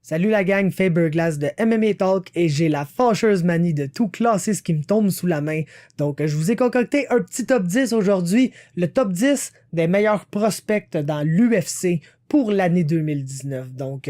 Salut la gang, Faberglass de MMA Talk et j'ai la fâcheuse manie de tout classer ce qui me tombe sous la main. Donc je vous ai concocté un petit top 10 aujourd'hui, le top 10 des meilleurs prospects dans l'UFC pour l'année 2019. Donc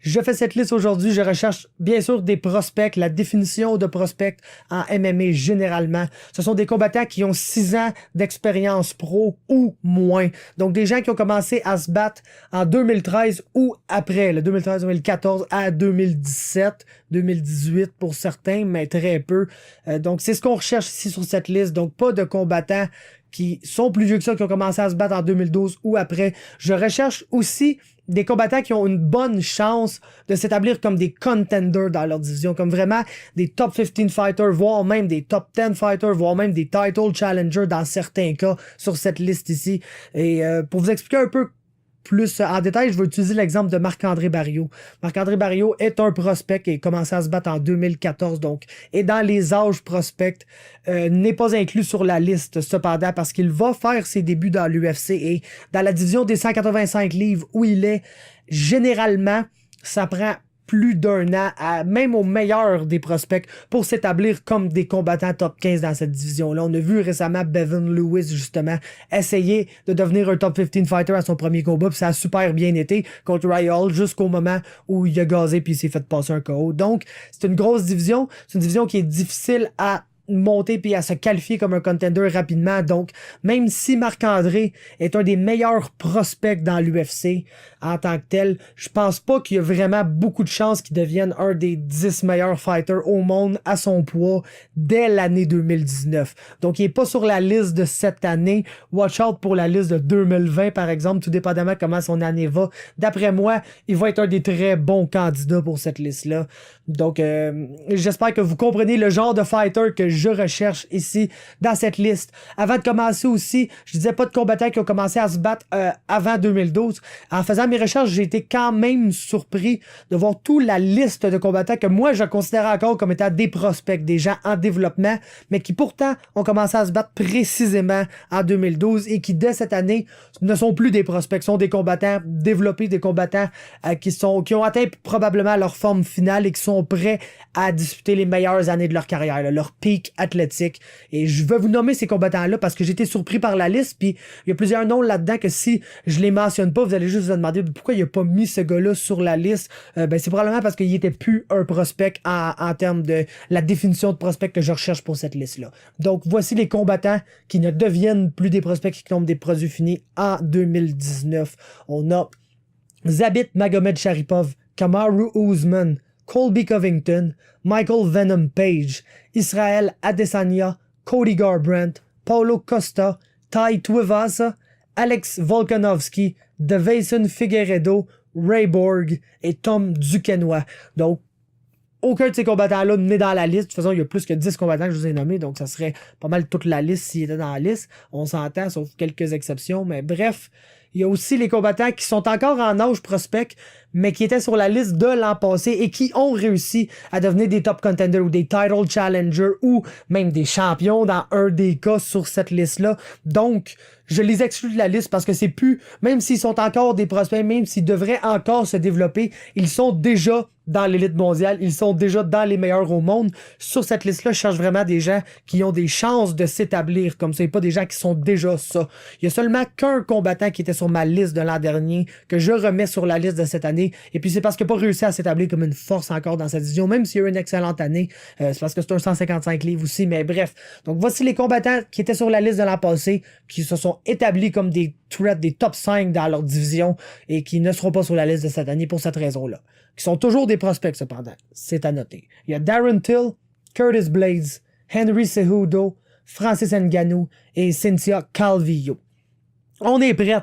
je fais cette liste aujourd'hui, je recherche bien sûr des prospects, la définition de prospect en MMA généralement. Ce sont des combattants qui ont 6 ans d'expérience pro ou moins. Donc des gens qui ont commencé à se battre en 2013 ou après, le 2013-2014 à 2017, 2018 pour certains, mais très peu. Donc c'est ce qu'on recherche ici sur cette liste. Donc pas de combattants qui sont plus vieux que ça, qui ont commencé à se battre en 2012 ou après. Je recherche aussi des combattants qui ont une bonne chance de s'établir comme des contenders dans leur division, comme vraiment des top 15 fighters, voire même des top 10 fighters, voire même des title challengers dans certains cas sur cette liste ici. Et pour vous expliquer un peu plus en détail, je vais utiliser l'exemple de Marc-André Barriault. Marc-André Barriault est un prospect qui a commencé à se battre en 2014, donc, et dans les âges prospects, n'est pas inclus sur la liste, cependant, parce qu'il va faire ses débuts dans l'UFC et dans la division des 185 livres où il est, généralement, ça prend plus d'un an, même au meilleur des prospects, pour s'établir comme des combattants top 15 dans cette division-là. On a vu récemment Bevan Lewis, justement, essayer de devenir un top 15 fighter à son premier combat, puis ça a super bien été contre Ryan jusqu'au moment où il a gazé puis il s'est fait passer un KO. Donc, c'est une grosse division. C'est une division qui est difficile à monter puis à se qualifier comme un contender rapidement. Donc, même si Marc-André est un des meilleurs prospects dans l'UFC en tant que tel, je pense pas qu'il y a vraiment beaucoup de chances qu'il devienne un des 10 meilleurs fighters au monde à son poids dès l'année 2019. Donc, il est pas sur la liste de cette année. Watch out pour la liste de 2020, par exemple, tout dépendamment comment son année va. D'après moi, il va être un des très bons candidats pour cette liste-là. Donc, j'espère que vous comprenez le genre de fighter que je recherche ici dans cette liste. Avant de commencer aussi, je disais pas de combattants qui ont commencé à se battre avant 2012. En faisant mes recherches, j'ai été quand même surpris de voir toute la liste de combattants que moi je considère encore comme étant des prospects, des gens en développement, mais qui pourtant ont commencé à se battre précisément en 2012 et qui dès cette année ne sont plus des prospects, sont des combattants développés, des combattants qui ont atteint probablement leur forme finale et qui sont prêts à disputer les meilleures années de leur carrière, là, leur pic athlétique. Et je vais vous nommer ces combattants-là parce que j'ai été surpris par la liste, puis il y a plusieurs noms là-dedans que si je les mentionne pas, vous allez juste vous demander pourquoi il a pas mis ce gars-là sur la liste. C'est probablement parce qu'il était plus un prospect en termes de la définition de prospect que je recherche pour cette liste-là. Donc voici les combattants qui ne deviennent plus des prospects qui tombent des produits finis en 2019. On a Zabit Magomedsharipov, Kamaru Usman, Colby Covington, Michael Venom Page, Israel Adesanya, Cody Garbrandt, Paulo Costa, Tai Tuivasa, Alex Volkanovski, Devason Figueiredo, Ray Borg et Tom Duquesnoy. Donc, aucun de ces combattants-là n'est dans la liste. De toute façon, il y a plus que 10 combattants que je vous ai nommés, donc ça serait pas mal toute la liste s'ils étaient dans la liste. On s'entend, sauf quelques exceptions, mais bref. Il y a aussi les combattants qui sont encore en âge prospect, mais qui étaient sur la liste de l'an passé et qui ont réussi à devenir des top contenders ou des title challengers ou même des champions dans un des cas sur cette liste-là. Donc, je les exclus de la liste parce que c'est plus, même s'ils sont encore des prospects, même s'ils devraient encore se développer, ils sont déjà dans l'élite mondiale, ils sont déjà dans les meilleurs au monde. Sur cette liste-là, je cherche vraiment des gens qui ont des chances de s'établir comme ça et pas des gens qui sont déjà ça. Il y a seulement qu'un combattant qui était sur ma liste de l'an dernier que je remets sur la liste de cette année. Et puis c'est parce qu'il n'a pas réussi à s'établir comme une force encore dans cette division, même s'il a eu une excellente année. C'est parce que c'est un 155 livres aussi, mais bref. Donc voici les combattants qui étaient sur la liste de l'an passé, qui se sont établis comme des threats, des top 5 dans leur division et qui ne seront pas sur la liste de cette année pour cette raison-là. Qui sont toujours des prospects cependant. C'est à noter. Il y a Darren Till, Curtis Blades, Henry Cejudo, Francis Ngannou et Cynthia Calvillo. On est prêt.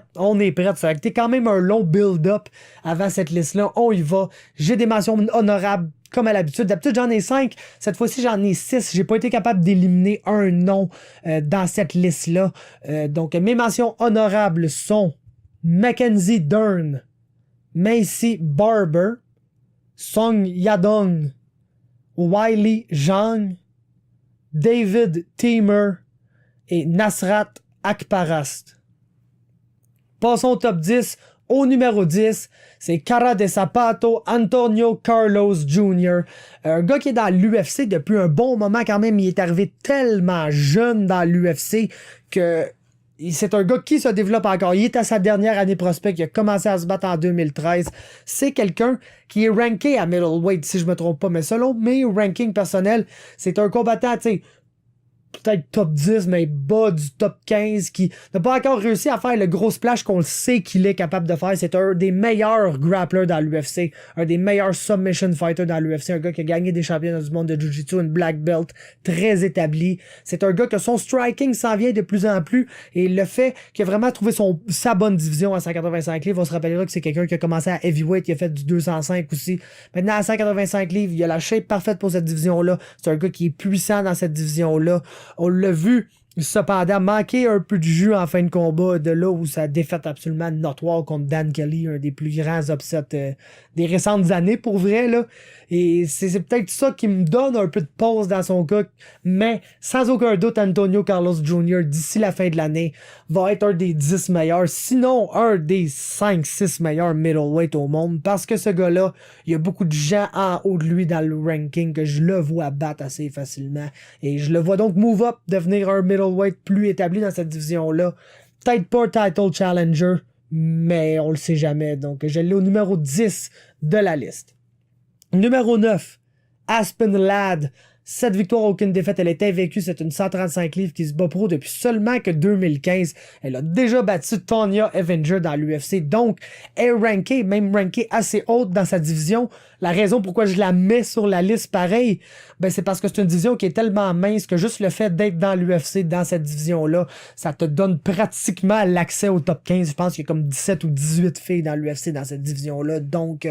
Ça a été quand même un long build-up avant cette liste-là. On y va. J'ai des mentions honorables comme à l'habitude. D'habitude, j'en ai 5. Cette fois-ci, j'en ai 6. J'ai pas été capable d'éliminer un nom dans cette liste-là. Donc, mes mentions honorables sont Mackenzie Dern, Macy Barber, Song Yadong, Wiley Zhang, David Teemer et Nasrat Akparast. Passons au top 10. Au numéro 10, c'est Cara de Zapato, Antonio Carlos Jr. Un gars qui est dans l'UFC depuis un bon moment quand même. Il est arrivé tellement jeune dans l'UFC que c'est un gars qui se développe encore. Il est à sa dernière année prospect. Il a commencé à se battre en 2013. C'est quelqu'un qui est ranké à middleweight, si je me trompe pas. Mais selon mes rankings personnels, c'est un combattant, tu sais, peut-être top 10, mais bas du top 15, qui n'a pas encore réussi à faire le gros splash qu'on le sait qu'il est capable de faire. C'est un des meilleurs grapplers dans l'UFC, un des meilleurs submission fighters dans l'UFC, un gars qui a gagné des championnats du monde de Jiu-Jitsu, une black belt très établi. C'est un gars que son striking s'en vient de plus en plus, et le fait qu'il a vraiment trouvé sa bonne division à 185 livres, on se rappellera que c'est quelqu'un qui a commencé à heavyweight, il a fait du 205 aussi. Maintenant à 185 livres, il a la shape parfaite pour cette division-là. C'est un gars qui est puissant dans cette division-là. On l'a vu, cependant, manquer un peu de jus en fin de combat, de là où sa défaite absolument notoire contre Dan Kelly, un des plus grands upsets des récentes années, pour vrai, là. Et c'est peut-être ça qui me donne un peu de pause dans son cas, mais sans aucun doute, Antonio Carlos Jr., d'ici la fin de l'année, va être un des 10 meilleurs, sinon un des 5-6 meilleurs middleweight au monde, parce que ce gars-là, il y a beaucoup de gens en haut de lui dans le ranking que je le vois battre assez facilement, et je le vois donc move up, devenir un middleweight plus établi dans cette division-là. Peut-être pas title challenger, mais on le sait jamais, donc je l'ai au numéro 10 de la liste. Numéro 9, Aspen Ladd. 7 victoires, aucune défaite. Elle est invaincue. C'est une 135 livres qui se bat pro depuis seulement que 2015. Elle a déjà battu Tonya Avenger dans l'UFC. Donc, elle est rankée, même rankée assez haute dans sa division. La raison pourquoi je la mets sur la liste pareil, ben c'est parce que c'est une division qui est tellement mince que juste le fait d'être dans l'UFC, dans cette division-là, ça te donne pratiquement l'accès au top 15. Je pense qu'il y a comme 17 ou 18 filles dans l'UFC dans cette division-là. Donc,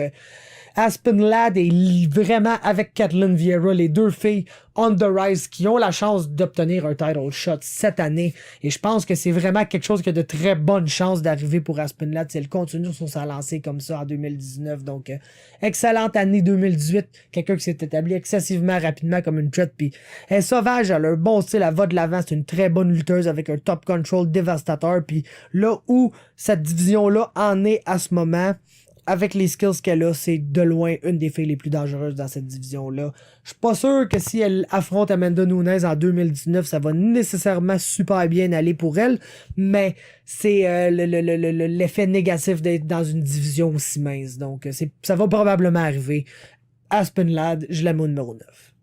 Aspen Ladd est vraiment avec Kathleen Vieira, les deux filles on the rise qui ont la chance d'obtenir un title shot cette année. Et je pense que c'est vraiment quelque chose qui a de très bonnes chances d'arriver pour Aspen Ladd si elle continue sur sa lancée comme ça en 2019. Donc, excellente année 2018. Quelqu'un qui s'est établi excessivement rapidement comme une threat. Puis, elle est sauvage, elle a un bon style, elle va de l'avant. C'est une très bonne lutteuse avec un top control dévastateur. Puis là où cette division-là en est à ce moment, avec les skills qu'elle a, c'est de loin une des filles les plus dangereuses dans cette division-là. Je suis pas sûr que si elle affronte Amanda Nunes en 2019, ça va nécessairement super bien aller pour elle, mais c'est l'effet négatif d'être dans une division aussi mince. Donc, ça va probablement arriver. Aspen Ladd, je la mets au numéro 9.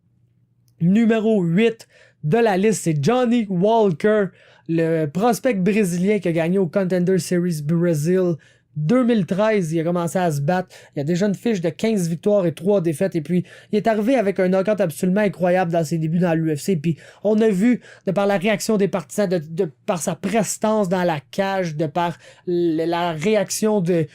Numéro 8 de la liste, c'est Johnny Walker, le prospect brésilien qui a gagné au Contender Series Brazil 2013, il a commencé à se battre. Il a déjà une fiche de 15 victoires et 3 défaites. Et puis, il est arrivé avec un knockout absolument incroyable dans ses débuts dans l'UFC. Puis, on a vu, de par la réaction des partisans, de par sa prestance dans la cage, de par la réaction des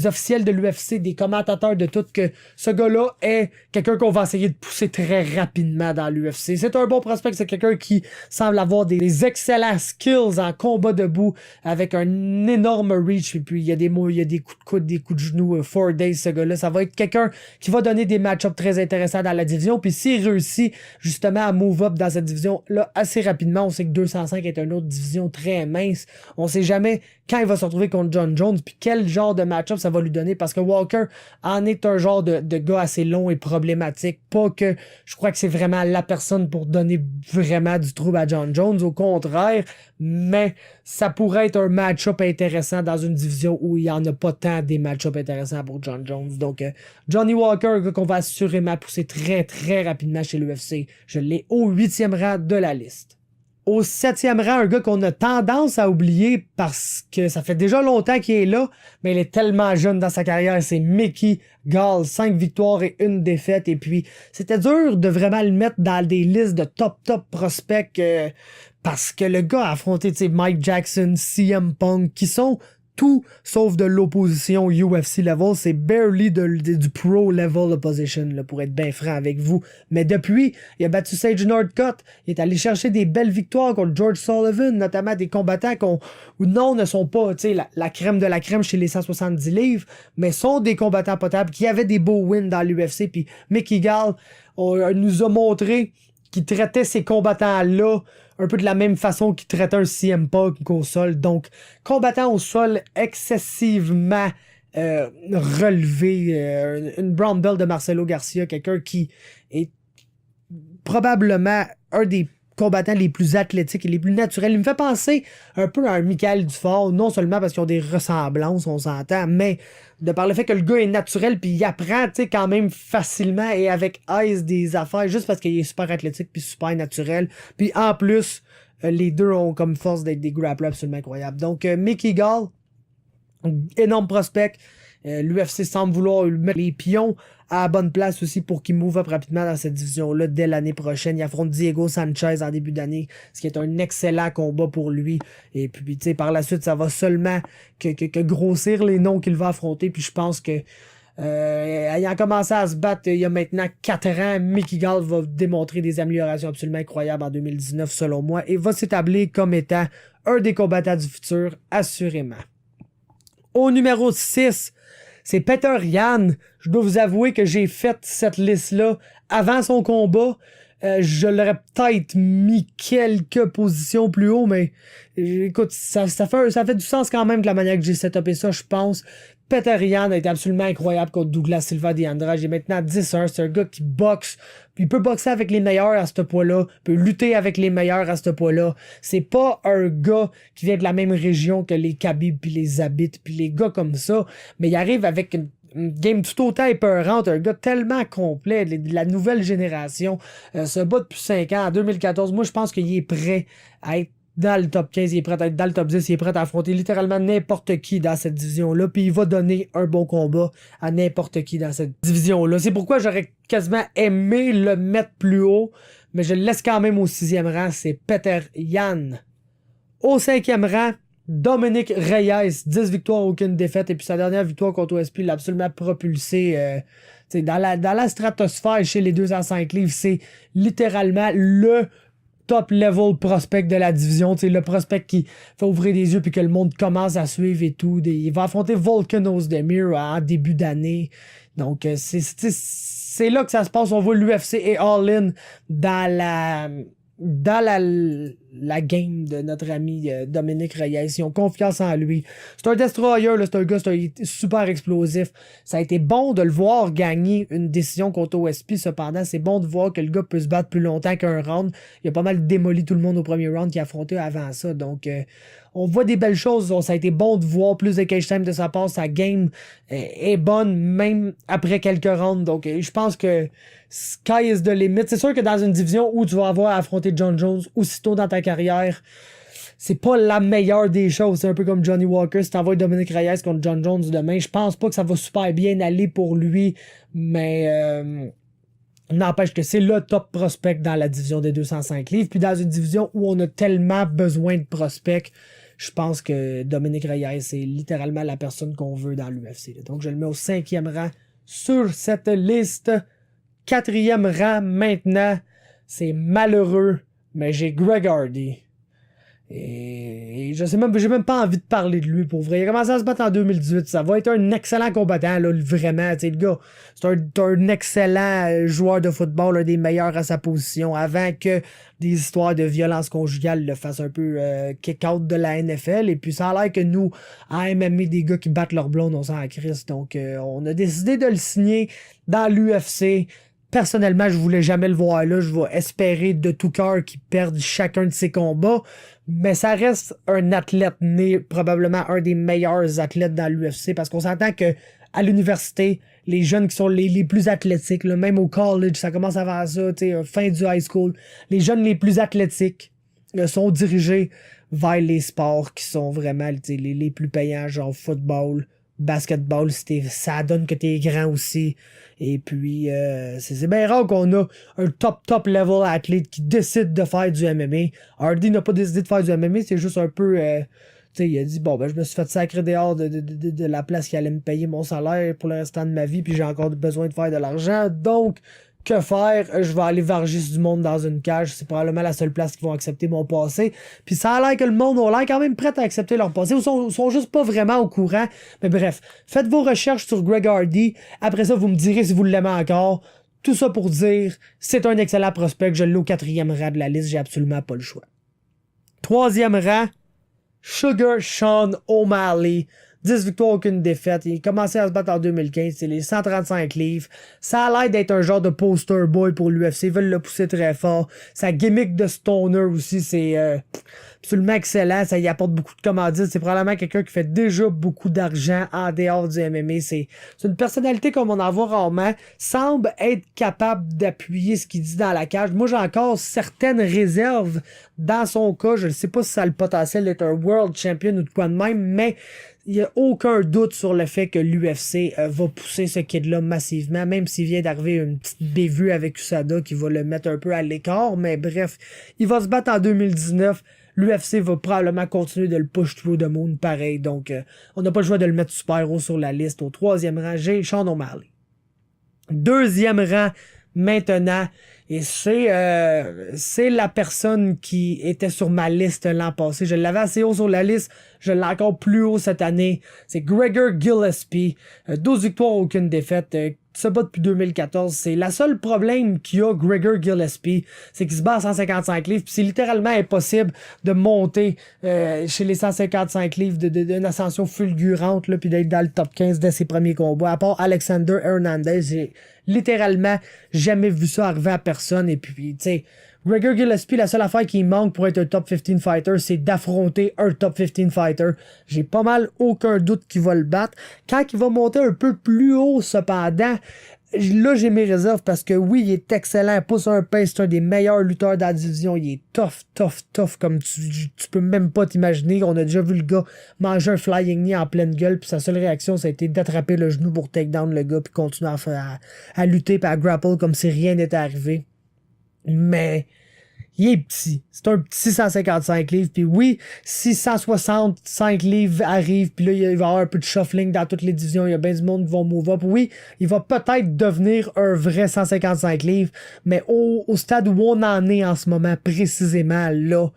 officiels de l'UFC, des commentateurs de tout, que ce gars-là est quelqu'un qu'on va essayer de pousser très rapidement dans l'UFC. C'est un bon prospect. C'est quelqu'un qui semble avoir des excellents skills en combat debout avec un énorme reach. Et puis, il y a des coups de coude, des coups de genoux, 4 days, ce gars-là. Ça va être quelqu'un qui va donner des match-ups très intéressants dans la division. Puis s'il réussit justement à move up dans cette division-là assez rapidement, on sait que 205 est une autre division très mince. On sait jamais quand il va se retrouver contre John Jones puis quel genre de match-up ça va lui donner, parce que Walker en est un genre de gars assez long et problématique. Pas que je crois que c'est vraiment la personne pour donner vraiment du trouble à John Jones, au contraire, mais ça pourrait être un match-up intéressant dans une division où il y en a pas tant des match-ups intéressants pour John Jones. Donc, Johnny Walker, qu'on va assurément pousser très, très rapidement chez l'UFC. Je l'ai au 8e rang de la liste. Au 7e rang, un gars qu'on a tendance à oublier parce que ça fait déjà longtemps qu'il est là, mais il est tellement jeune dans sa carrière, c'est Mickey Gall. 5 victoires et 1 défaite. Et puis, c'était dur de vraiment le mettre dans des listes de top prospects parce que le gars a affronté Mike Jackson, CM Punk, qui sont tout sauf de l'opposition UFC level, c'est barely du pro level opposition, là, pour être bien franc avec vous. Mais depuis, il a battu Sage Northcutt, il est allé chercher des belles victoires contre George Sullivan, notamment des combattants ne sont pas la crème de la crème chez les 170 livres, mais sont des combattants potables qui avaient des beaux wins dans l'UFC. Puis Mickey Gall nous a montré qu'il traitait ces combattants-là un peu de la même façon qu'il traitait un CM Punk au sol. Donc, combattant au sol excessivement relever une brown belt de Marcelo Garcia, quelqu'un qui est probablement un des combattants les plus athlétiques et les plus naturels. Il me fait penser un peu à un Michael Dufort, non seulement parce qu'ils ont des ressemblances, on s'entend, mais de par le fait que le gars est naturel puis il apprend, tu sais, quand même facilement et avec aise des affaires juste parce qu'il est super athlétique puis super naturel. Puis en plus, les deux ont comme force d'être des grapplers absolument incroyables. Donc Mickey Gall, énorme prospect. L'UFC semble vouloir lui mettre les pions à la bonne place aussi pour qu'il move up rapidement dans cette division-là dès l'année prochaine. Il affronte Diego Sanchez en début d'année, ce qui est un excellent combat pour lui. Et puis, tu sais, par la suite, ça va seulement que grossir les noms qu'il va affronter. Puis je pense que ayant commencé à se battre il y a maintenant 4 ans, Mickey Gall va démontrer des améliorations absolument incroyables en 2019 selon moi et va s'établir comme étant un des combattants du futur, assurément. Au numéro 6, c'est Peter Yan. Je dois vous avouer que j'ai fait cette liste-là avant son combat. Je l'aurais peut-être mis quelques positions plus haut, mais écoute, ça fait du sens quand même de la manière que j'ai setupé ça, je pense. Peter Yan a été absolument incroyable contre Douglas Silva de Andrade. Il est maintenant 10-1. C'est un gars qui boxe. Puis il peut boxer avec les meilleurs à ce poids-là. Il peut lutter avec les meilleurs à ce poids-là. C'est pas un gars qui vient de la même région que les Khabib puis les Zabit puis les gars comme ça. Mais il arrive avec une game tout autant épeurante. Un gars tellement complet de la nouvelle génération. Se bat depuis 5 ans. En 2014, moi je pense qu'il est prêt à être dans le top 15, il est prêt à être dans le top 10, il est prêt à affronter littéralement n'importe qui dans cette division-là, puis il va donner un bon combat à n'importe qui dans cette division-là. C'est pourquoi j'aurais quasiment aimé le mettre plus haut, mais je le laisse quand même au 6e rang, c'est Peter Yan. Au 5e rang, Dominic Reyes, 10 victoires, aucune défaite, et puis sa dernière victoire contre OSP l'a absolument propulsé dans la stratosphère chez les 205 livres. C'est littéralement le top level prospect de la division, tu sais, le prospect qui fait ouvrir les yeux puis que le monde commence à suivre et tout. Il va affronter Volkan Ozdemir en début d'année. Donc, c'est là que ça se passe. On voit l'UFC et All-In dans la game de notre ami Dominic Reyes. Ils ont confiance en lui. C'est un destroyer, là, c'est un gars, super explosif. Ça a été bon de le voir gagner une décision contre OSP. Cependant, c'est bon de voir que le gars peut se battre plus longtemps qu'un round. Il a pas mal démoli tout le monde au premier round qu'il a affronté avant ça. Donc, on voit des belles choses. Ça a été bon de voir plus de cage time de sa part. Sa game est bonne même après quelques rounds. Donc, je pense que sky is the limit. C'est sûr que dans une division où tu vas avoir à affronter John Jones aussitôt dans ta carrière, c'est pas la meilleure des choses. C'est un peu comme Johnny Walker. Si t'envoies Dominic Reyes contre John Jones demain, je pense pas que ça va super bien aller pour lui. Mais n'empêche que c'est le top prospect dans la division des 205 livres. Puis dans une division où on a tellement besoin de prospects, je pense que Dominic Reyes est littéralement la personne qu'on veut dans l'UFC. Donc je le mets au 5e rang sur cette liste. 4e rang maintenant, c'est malheureux, mais j'ai Greg Hardy. Et je sais même, j'ai même pas envie de parler de lui pour vrai. Il a commencé à se battre en 2018. Ça va être un excellent combattant, là, vraiment. Tu sais, le gars, c'est un excellent joueur de football, un des meilleurs à sa position. Avant que des histoires de violence conjugale le fassent un peu kick-out de la NFL. Et puis ça a l'air que nous, en MMA, des gars qui battent leur blonde, on s'en crisse. Donc, on a décidé de le signer dans l'UFC. Personnellement, je voulais jamais le voir là. Je vais espérer de tout cœur qu'il perde chacun de ses combats. Mais ça reste un athlète né, probablement un des meilleurs athlètes dans l'UFC. Parce qu'on s'entend que à l'université, les jeunes qui sont les plus athlétiques, là, même au college, ça commence à faire ça, fin du high school. Les jeunes les plus athlétiques sont dirigés vers les sports qui sont vraiment les plus payants, genre football, basketball, ça donne que t'es grand aussi. Et puis, c'est bien rare qu'on a un top level athlète qui décide de faire du MMA. Hardy n'a pas décidé de faire du MMA, c'est juste un peu... il a dit, bon, ben je me suis fait sacrer dehors de la place qui allait me payer mon salaire pour le restant de ma vie, puis j'ai encore besoin de faire de l'argent. Donc, que faire? Je vais aller varger du monde dans une cage. C'est probablement la seule place qui vont accepter mon passé. Puis ça a l'air que le monde a l'air quand même prêt à accepter leur passé. Ils sont juste pas vraiment au courant. Mais bref, faites vos recherches sur Greg Hardy. Après ça, vous me direz si vous l'aimez encore. Tout ça pour dire, c'est un excellent prospect. Je l'ai au 4e rang de la liste. J'ai absolument pas le choix. 3e rang, Sugar Sean O'Malley. 10 victoires, aucune défaite. Il a commencé à se battre en 2015. C'est les 135 livres. Ça a l'air d'être un genre de poster boy pour l'UFC. Ils veulent le pousser très fort. Sa gimmick de stoner aussi, c'est absolument excellent. Ça y apporte beaucoup de commandites. C'est probablement quelqu'un qui fait déjà beaucoup d'argent en dehors du MMA. C'est une personnalité comme on en voit rarement. Semble être capable d'appuyer ce qu'il dit dans la cage. Moi, j'ai encore certaines réserves dans son cas. Je ne sais pas si ça a le potentiel d'être un world champion ou de quoi de même, mais il n'y a aucun doute sur le fait que l'UFC va pousser ce kid-là massivement, même s'il vient d'arriver une petite bévue avec USADA qui va le mettre un peu à l'écart. Mais bref, il va se battre en 2019. L'UFC va probablement continuer de le push through the moon pareil. Donc, on n'a pas le choix de le mettre super haut sur la liste. Au 3e rang, j'ai Sean O'Malley. 2e rang, maintenant, et c'est la personne qui était sur ma liste l'an passé. Je l'avais assez haut sur la liste, je l'ai encore plus haut cette année. C'est Gregor Gillespie, 12 victoires, aucune défaite, se bat depuis 2014. C'est la seule problème qu'il y a, Gregor Gillespie, c'est qu'il se bat à 155 livres, puis c'est littéralement impossible de monter chez les 155 livres d'une ascension fulgurante, là, puis d'être dans le top 15 dès ses premiers combats. À part Alexander Hernandez, j'ai littéralement jamais vu ça arriver à personne. Et puis, tu sais, Gregor Gillespie, la seule affaire qui manque pour être un top 15 fighter, c'est d'affronter un top 15 fighter. J'ai pas mal aucun doute qu'il va le battre. Quand il va monter un peu plus haut, cependant, là, j'ai mes réserves parce que oui, il est excellent. Il pousse un pace, c'est un des meilleurs lutteurs de la division. Il est tough, comme tu peux même pas t'imaginer. On a déjà vu le gars manger un flying knee en pleine gueule, puis sa seule réaction, ça a été d'attraper le genou pour take down le gars, puis continuer à lutter, puis à grapple comme si rien n'était arrivé. Mais il est petit. C'est un petit 155 livres. Puis oui, si 165 livres arrivent, puis là, il va y avoir un peu de shuffling dans toutes les divisions. Il y a bien du monde qui vont move up. Oui, il va peut-être devenir un vrai 155 livres. Mais au stade où on en est en ce moment, précisément, là,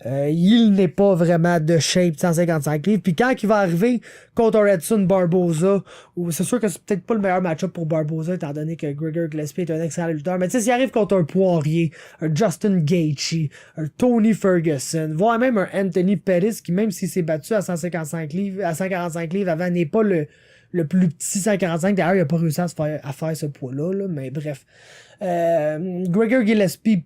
il n'est pas vraiment de shape 155 livres. Puis quand il va arriver contre un Edson Barboza, c'est sûr que c'est peut-être pas le meilleur match-up pour Barboza, étant donné que Gregor Gillespie est un excellent lutteur. Mais tu sais, s'il arrive contre un Poirier, un Justin Gaethje, un Tony Ferguson, voire même un Anthony Pettis, qui même s'il s'est battu à 155 livres, à 145 livres avant, n'est pas le plus petit 145. D'ailleurs, il a pas réussi à faire ce poids-là, là, mais bref. Gregor Gillespie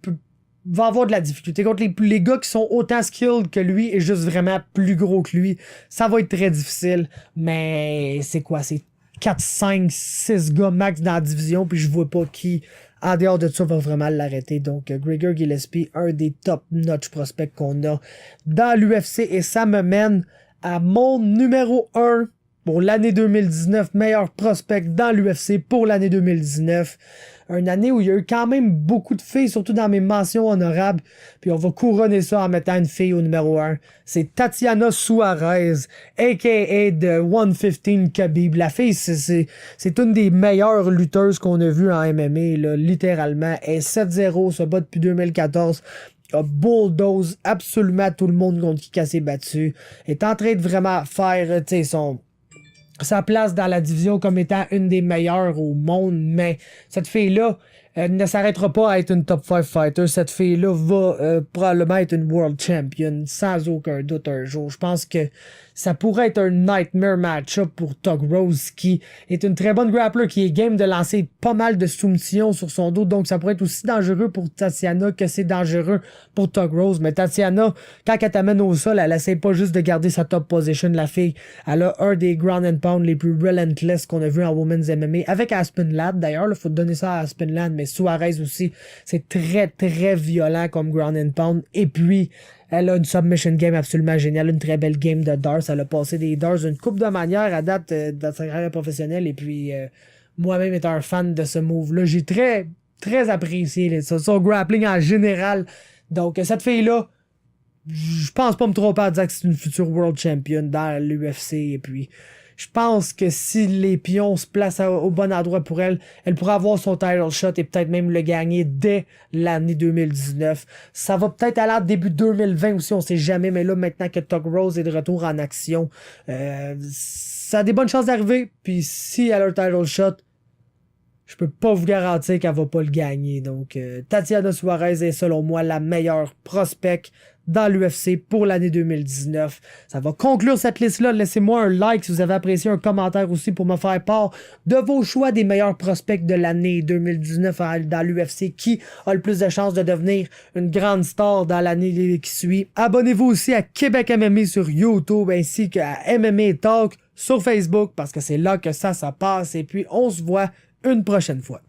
va avoir de la difficulté contre les gars qui sont autant skilled que lui et juste vraiment plus gros que lui. Ça va être très difficile, mais c'est quoi? C'est 4, 5, 6 gars max dans la division, puis je vois pas qui, en dehors de ça, va vraiment l'arrêter. Donc, Gregor Gillespie, un des top-notch prospects qu'on a dans l'UFC, et ça me mène à mon numéro 1 pour l'année 2019, meilleur prospect dans l'UFC pour l'année 2019. Une année où il y a eu quand même beaucoup de filles, surtout dans mes mentions honorables. Puis on va couronner ça en mettant une fille au numéro 1. C'est Tatiana Suarez, a.k.a. de 115 Khabib. La fille, c'est une des meilleures lutteuses qu'on a vues en MMA, là, littéralement. Elle est 7-0, se bat depuis 2014. A bulldoze absolument tout le monde contre qui elle s'est battue. Est en train de vraiment faire, tu sais, sa place dans la division comme étant une des meilleures au monde, mais cette fille-là ne s'arrêtera pas à être une top 5 fighter. Cette fille-là va probablement être une world champion sans aucun doute un jour. Je pense que ça pourrait être un nightmare match-up pour Tug Rose, qui est une très bonne grappler, qui est game de lancer pas mal de soumissions sur son dos, donc ça pourrait être aussi dangereux pour Tatiana que c'est dangereux pour Tug Rose. Mais Tatiana, quand elle t'amène au sol, elle essaie pas juste de garder sa top position. La fille, elle a un des ground and pound les plus relentless qu'on a vu en Women's MMA, avec Aspen Ladd d'ailleurs, il faut donner ça à Aspen Ladd, mais Suarez aussi, c'est très très violent comme ground and pound. Et puis elle a une submission game absolument géniale, une très belle game de darts. Elle a passé des darts une couple de manières à date dans sa carrière professionnelle. Et puis, moi-même étant un fan de ce move-là, j'ai très, très apprécié son grappling en général. Donc, cette fille-là, je pense pas me tromper à dire que c'est une future world champion dans l'UFC. Et puis, je pense que si les pions se placent au bon endroit pour elle, elle pourra avoir son title shot et peut-être même le gagner dès l'année 2019. Ça va peut-être aller en début 2020 aussi, on sait jamais, mais là, maintenant que Tug Rose est de retour en action, ça a des bonnes chances d'arriver. Puis si elle a un title shot, je peux pas vous garantir qu'elle va pas le gagner. Donc, Tatiana Suarez est selon moi la meilleure prospect dans l'UFC pour l'année 2019. Ça va conclure cette liste-là. Laissez-moi un like si vous avez apprécié, un commentaire aussi pour me faire part de vos choix des meilleurs prospects de l'année 2019 dans l'UFC. Qui a le plus de chances de devenir une grande star dans l'année qui suit. Abonnez-vous aussi à Québec MMA sur YouTube ainsi qu'à MMA Talk sur Facebook parce que c'est là que ça passe. Et puis, on se voit une prochaine fois.